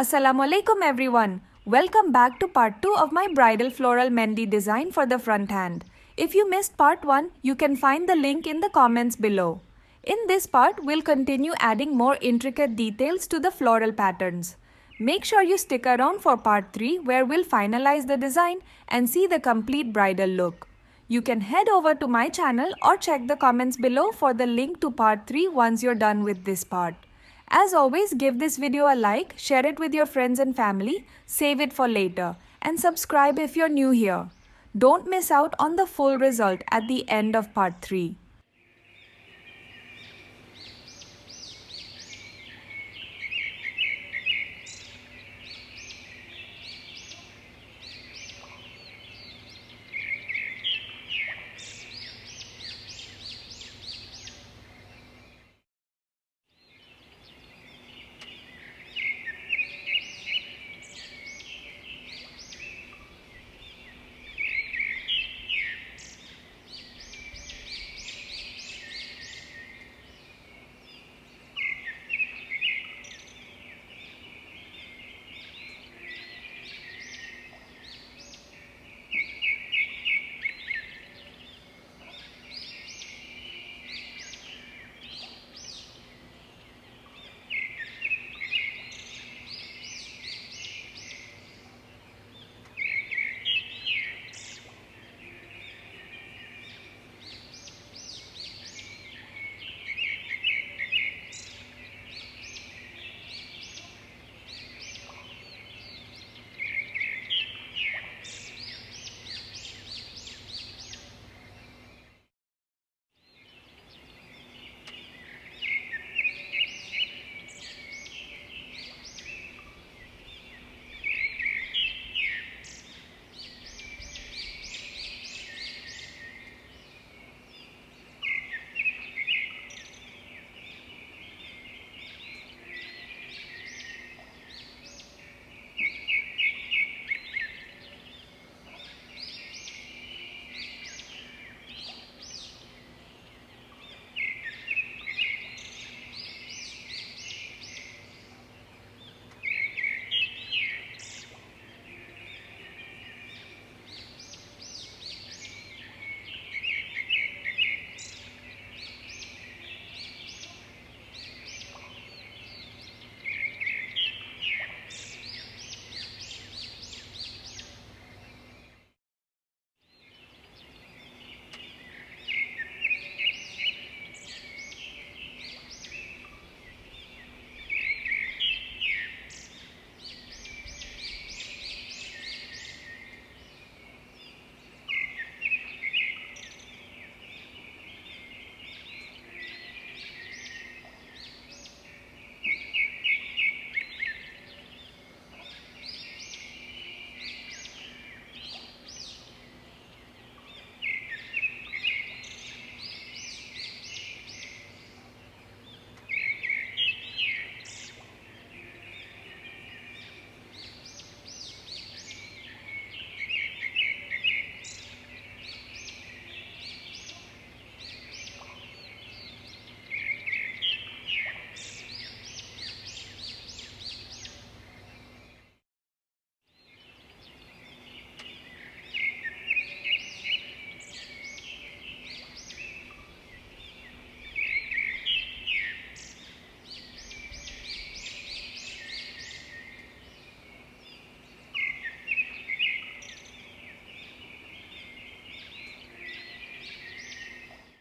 Assalamualaikum everyone. Welcome back to part 2 of my bridal floral mehndi design for the front hand. If you missed part 1, you can find the link in the comments below. In this part, we'll continue adding more intricate details to the floral patterns. Make sure you stick around for part 3 where we'll finalize the design and see the complete bridal look. You can head over to my channel or check the comments below for the link to part 3 once you're done with this part. As always, give this video a like, share it with your friends and family, save it for later, and subscribe if you're new here. Don't miss out on the full result at the end of part 3.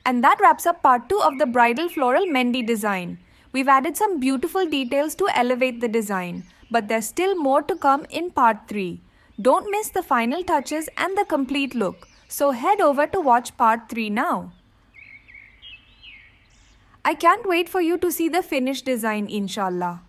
And that wraps up part 2 of the bridal floral mehndi design. We've added some beautiful details to elevate the design, but there's still more to come in part 3. Don't miss the final touches and the complete look, so head over to watch part 3 now. I can't wait for you to see the finished design, inshallah.